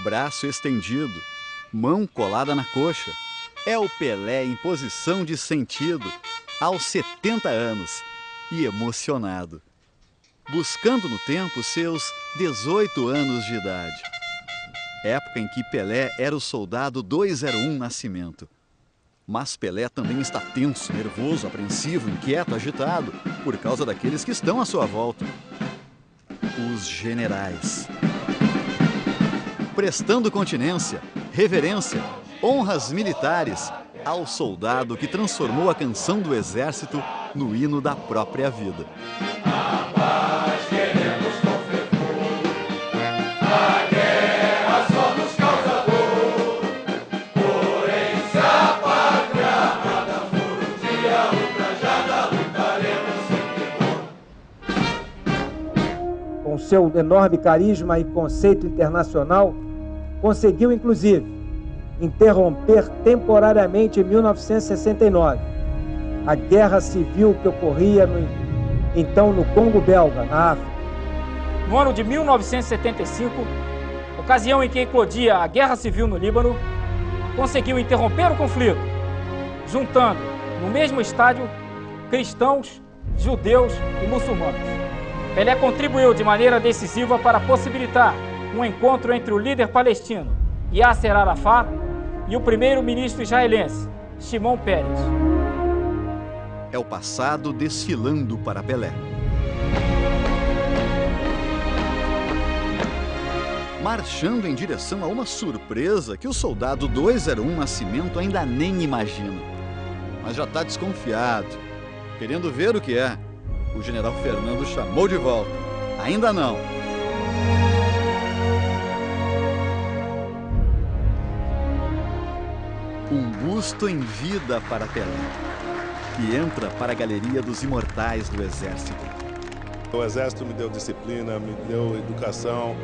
braço estendido, mão colada na coxa. É o Pelé em posição de sentido, aos 70 anos, e emocionado. Buscando no tempo seus 18 anos de idade. Época em que Pelé era o soldado 201 Nascimento. Mas Pelé também está tenso, nervoso, apreensivo, inquieto, agitado, por causa daqueles que estão à sua volta. Os generais. Prestando continência, reverência, honras militares ao soldado que transformou a canção do exército no hino da própria vida. Com seu enorme carisma e conceito internacional, conseguiu, inclusive, interromper temporariamente em 1969 a guerra civil que ocorria então no Congo belga, na África. No ano de 1975, ocasião em que eclodia a guerra civil no Líbano, conseguiu interromper o conflito, juntando no mesmo estádio cristãos, judeus e muçulmanos. Pelé contribuiu de maneira decisiva para possibilitar um encontro entre o líder palestino, Yasser Arafat, e o primeiro-ministro israelense, Shimon Peres. É o passado desfilando para Pelé. Marchando em direção a uma surpresa que o soldado 201 Nascimento ainda nem imagina. Mas já está desconfiado, querendo ver o que é. O general Fernando chamou de volta. Ainda não. Um busto em vida para Pelé, que entra para a galeria dos imortais do Exército. O Exército me deu disciplina, me deu educação,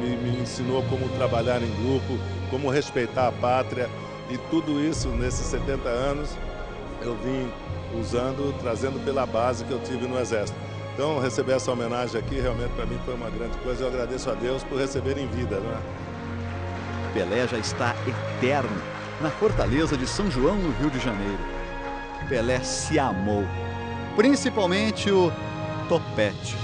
me ensinou como trabalhar em grupo, como respeitar a pátria. E tudo isso, nesses 70 anos, eu vim usando, trazendo pela base que eu tive no Exército. Então, receber essa homenagem aqui, realmente, para mim, foi uma grande coisa. Eu agradeço a Deus por receber em vida, né? Pelé já está eterno na Fortaleza de São João, no Rio de Janeiro. Pelé se amou, principalmente o topete.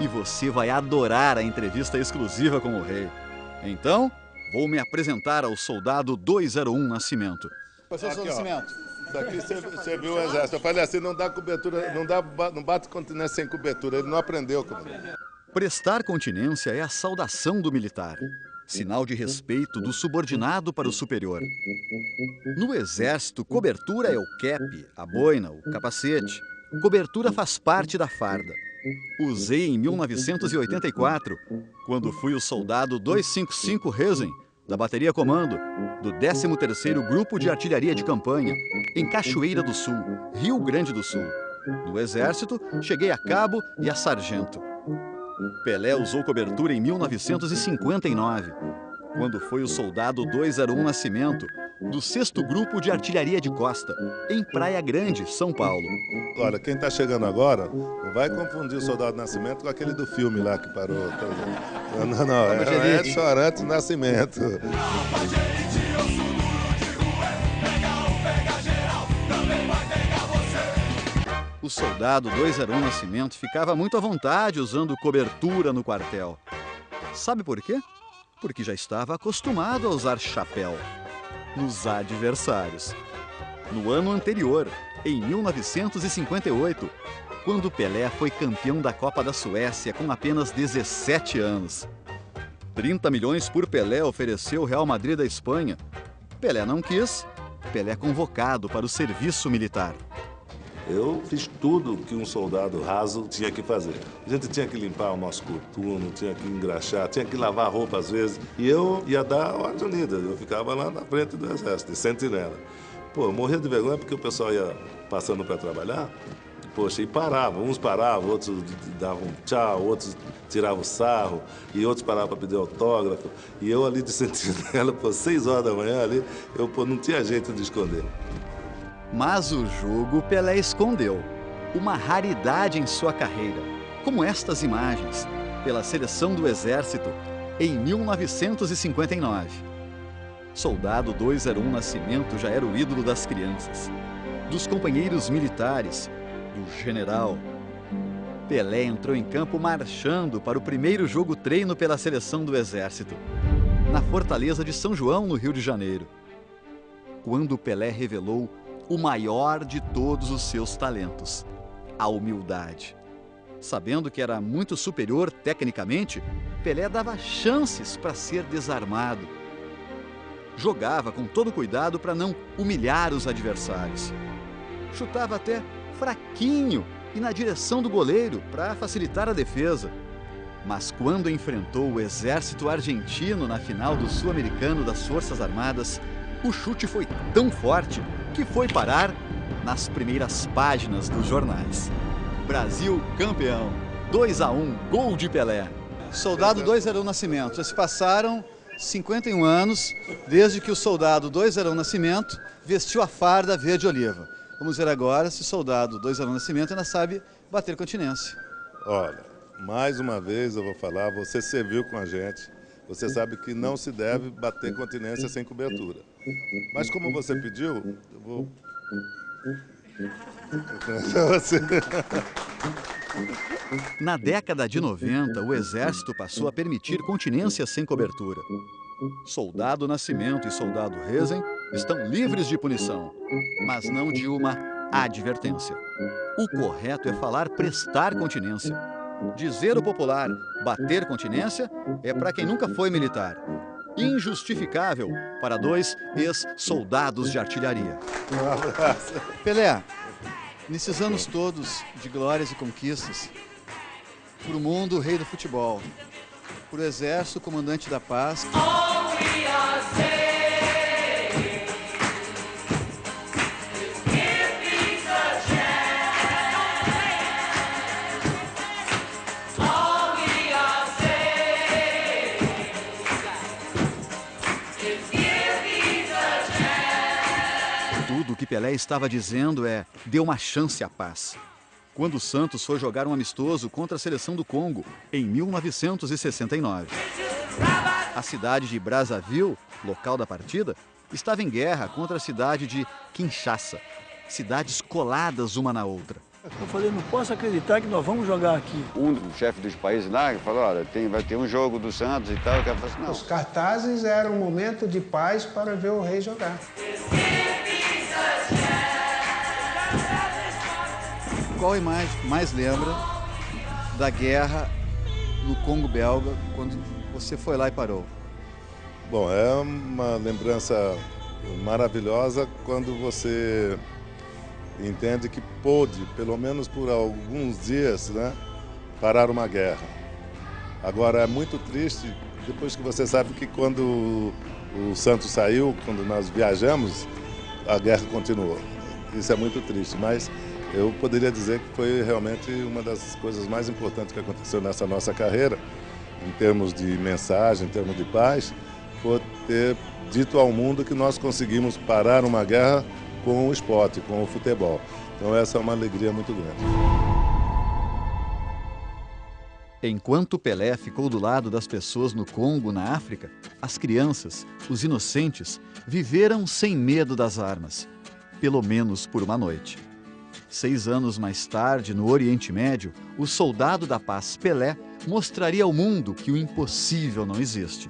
E você vai adorar a entrevista exclusiva com o rei. Então, vou me apresentar ao soldado 201 Nascimento. Professor Nascimento. Daqui você viu o Exército. Eu falei assim, não dá cobertura, não bate continência sem cobertura. Ele não aprendeu. Prestar continência é a saudação do militar, sinal de respeito do subordinado para o superior. No Exército, cobertura é o cap, a boina, o capacete. Cobertura faz parte da farda. Usei em 1984, quando fui o soldado 255 Resen, da Bateria Comando, do 13º Grupo de Artilharia de Campanha, em Cachoeira do Sul, Rio Grande do Sul. No Exército, cheguei a cabo e a sargento. Pelé usou cobertura em 1959, quando foi o soldado 201 Nascimento, do 6º Grupo de Artilharia de Costa, em Praia Grande, São Paulo. Olha, quem está chegando agora, não vai confundir o soldado Nascimento com aquele do filme lá que parou. Não, é Edson Arantes Nascimento. O soldado 201 Nascimento ficava muito à vontade usando cobertura no quartel. Sabe por quê? Porque já estava acostumado a usar chapéu nos adversários. No ano anterior, em 1958, quando Pelé foi campeão da Copa da Suécia com apenas 17 anos. 30 milhões por Pelé ofereceu o Real Madrid da Espanha. Pelé não quis, Pelé convocado para o serviço militar. Eu fiz tudo que um soldado raso tinha que fazer. A gente tinha que limpar o nosso coturno, tinha que engraxar, tinha que lavar roupa às vezes. E eu ia dar ordem unida, eu ficava lá na frente do exército, de sentinela. Pô, eu morria de vergonha porque o pessoal ia passando para trabalhar, poxa, e parava. Uns paravam, outros davam tchau, outros tiravam sarro, e outros paravam para pedir autógrafo. E eu ali de sentinela, pô, 6 horas da manhã ali, eu pô, não tinha jeito de esconder. Mas o jogo Pelé escondeu, uma raridade em sua carreira, como estas imagens, pela seleção do Exército em 1959. Soldado 201 Nascimento já era o ídolo das crianças, dos companheiros militares, do general. Pelé entrou em campo marchando para o primeiro jogo-treino pela seleção do Exército, na Fortaleza de São João, no Rio de Janeiro, quando Pelé revelou o maior de todos os seus talentos, a humildade. Sabendo que era muito superior tecnicamente, Pelé dava chances para ser desarmado. Jogava com todo cuidado para não humilhar os adversários. Chutava até fraquinho e na direção do goleiro para facilitar a defesa. Mas quando enfrentou o exército argentino na final do Sul-Americano das Forças Armadas, o chute foi tão forte que foi parar nas primeiras páginas dos jornais. Brasil campeão, 2-1, gol de Pelé. Soldado 201 Nascimento. Já se passaram 51 anos desde que o soldado 201 Nascimento vestiu a farda verde-oliva. Vamos ver agora se o soldado 201 Nascimento ainda sabe bater continência. Olha, mais uma vez eu vou falar, você serviu com a gente, você sabe que não se deve bater continência sem cobertura. Mas como você pediu, eu vou... Na década de 90, o Exército passou a permitir continência sem cobertura. Soldado Nascimento e Soldado Resen estão livres de punição, mas não de uma advertência. O correto é falar prestar continência. Dizer o popular bater continência é para quem nunca foi militar. Injustificável para dois ex-soldados de artilharia. Um abraço. Pelé, nesses anos todos de glórias e conquistas, para o mundo, o rei do futebol, para o exército, o comandante da paz. Tudo o que Pelé estava dizendo é: dê uma chance à paz. Quando o Santos foi jogar um amistoso contra a seleção do Congo, em 1969. A cidade de Brazzaville, local da partida, estava em guerra contra a cidade de Kinshasa, cidades coladas uma na outra. Eu falei, não posso acreditar que nós vamos jogar aqui. Um dos chefes dos países lá falou, olha, vai ter um jogo do Santos e tal. Eu falei assim, não. Os cartazes eram um momento de paz para ver o rei jogar. Qual imagem mais lembra da guerra no Congo belga, quando você foi lá e parou? Bom, é uma lembrança maravilhosa quando você entende que pôde, pelo menos por alguns dias, né, parar uma guerra. Agora, é muito triste, depois que você sabe que quando o Santos saiu, quando nós viajamos, a guerra continuou. Isso é muito triste, mas eu poderia dizer que foi realmente uma das coisas mais importantes que aconteceu nessa nossa carreira, em termos de mensagem, em termos de paz, foi ter dito ao mundo que nós conseguimos parar uma guerra com o esporte, com o futebol. Então essa é uma alegria muito grande. Enquanto Pelé ficou do lado das pessoas no Congo, na África, as crianças, os inocentes, viveram sem medo das armas, pelo menos por uma noite. 6 anos mais tarde, no Oriente Médio, o soldado da paz Pelé mostraria ao mundo que o impossível não existe.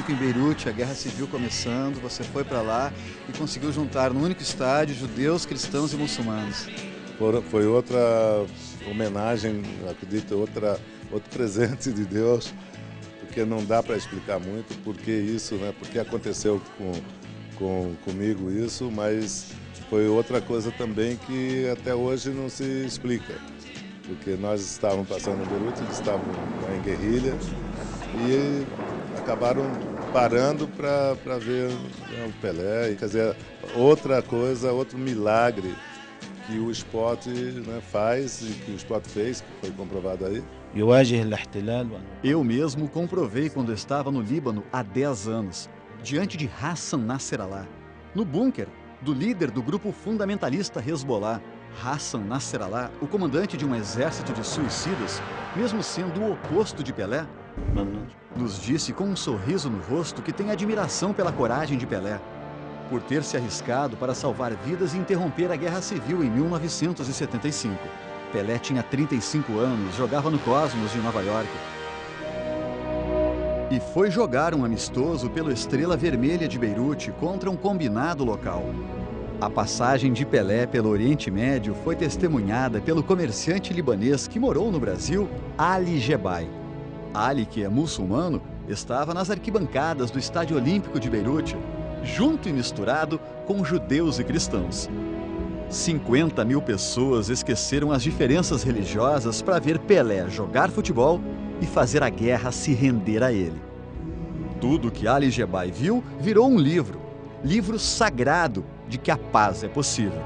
Em Beirute, a Guerra Civil começando, você foi para lá e conseguiu juntar no único estádio judeus, cristãos e muçulmanos. Foi outra homenagem, acredito, outro presente de Deus, porque não dá para explicar muito por que isso, né? Porque aconteceu comigo isso, mas foi outra coisa também que até hoje não se explica. Porque nós estávamos passando em Beirute, eles estavam em guerrilha e acabaram parando para ver, né, o Pelé. Quer dizer, outra coisa, outro milagre que o esporte, né, faz e que o esporte fez, que foi comprovado aí. Eu mesmo comprovei quando estava no Líbano há 10 anos, diante de Hassan Nasrallah, no bunker do líder do grupo fundamentalista Hezbollah. Hassan Nasrallah, o comandante de um exército de suicidas, mesmo sendo o oposto de Pelé, nos disse com um sorriso no rosto que tem admiração pela coragem de Pelé, por ter se arriscado para salvar vidas e interromper a Guerra Civil em 1975. Pelé tinha 35 anos, jogava no Cosmos de Nova York. E foi jogar um amistoso pelo Estrela Vermelha de Beirute contra um combinado local. A passagem de Pelé pelo Oriente Médio foi testemunhada pelo comerciante libanês que morou no Brasil, Ali Jebai. Ali, que é muçulmano, estava nas arquibancadas do Estádio Olímpico de Beirute, junto e misturado com judeus e cristãos. 50 mil pessoas esqueceram as diferenças religiosas para ver Pelé jogar futebol e fazer a guerra se render a ele. Tudo que Ali Jebai viu virou um livro sagrado de que a paz é possível.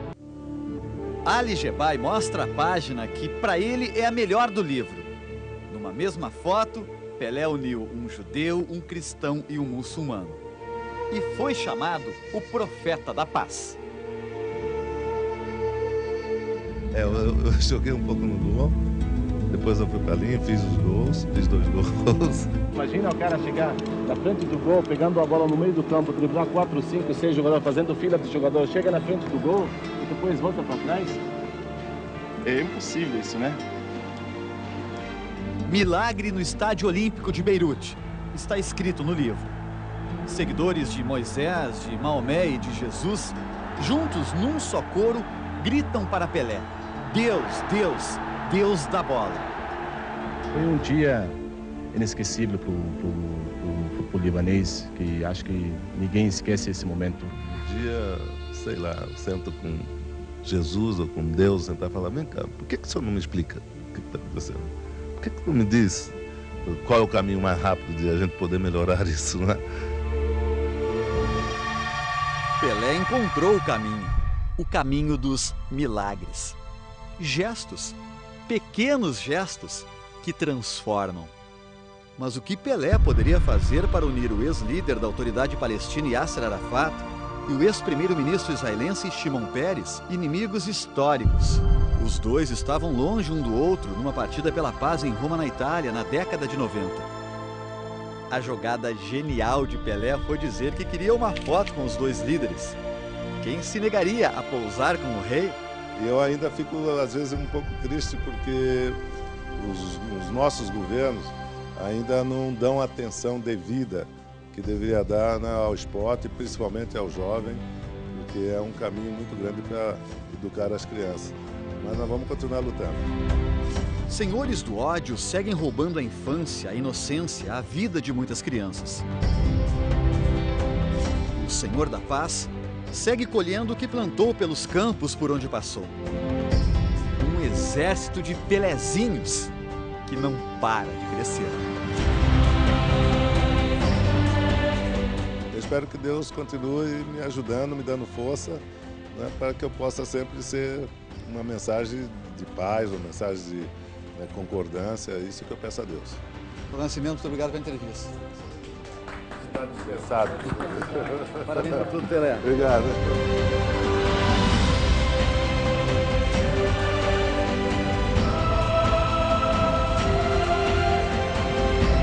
Ali Jebai mostra a página que para ele é a melhor do livro. Numa mesma foto, Pelé uniu um judeu, um cristão e um muçulmano. E foi chamado o Profeta da Paz. Eu joguei um pouco no gol, depois eu fui pra linha, fiz 2 gols. Imagina o cara chegar na frente do gol, pegando a bola no meio do campo, driblar 4, 5, 6 jogadores, fazendo fila de jogador, chega na frente do gol e depois volta para trás. É impossível isso, né? Milagre no Estádio Olímpico de Beirute. Está escrito no livro. Seguidores de Moisés, de Maomé e de Jesus, juntos num só coro, gritam para Pelé: Deus, Deus, Deus da bola. Foi um dia inesquecível para o futebol libanês, que acho que ninguém esquece esse momento. Um dia, sei lá, eu sento com Jesus ou com Deus, sentar e falar: vem cá, por que o senhor não me explica o que está acontecendo? Por que não me diz qual é o caminho mais rápido de a gente poder melhorar isso, né? Pelé encontrou o caminho dos milagres. Gestos, pequenos gestos que transformam. Mas o que Pelé poderia fazer para unir o ex-líder da autoridade palestina Yasser Arafat e o ex-primeiro-ministro israelense Shimon Peres, inimigos históricos? Os dois estavam longe um do outro numa partida pela paz em Roma, na Itália, na década de 90. A jogada genial de Pelé foi dizer que queria uma foto com os dois líderes. Quem se negaria a pousar com o rei? E eu ainda fico, às vezes, um pouco triste porque os nossos governos ainda não dão a atenção devida que deveria dar, né, ao esporte, principalmente ao jovem, porque é um caminho muito grande para educar as crianças. Mas nós vamos continuar lutando. Senhores do ódio seguem roubando a infância, a inocência, a vida de muitas crianças. O Senhor da Paz segue colhendo o que plantou pelos campos por onde passou. Um exército de Pelézinhos que não para de crescer. Eu espero que Deus continue me ajudando, me dando força, né, para que eu possa sempre ser uma mensagem de paz, uma mensagem de, né, concordância. É isso que eu peço a Deus. Nascimento, muito obrigado pela entrevista. Está dispensado. Parabéns por tudo, Pelé. Obrigado.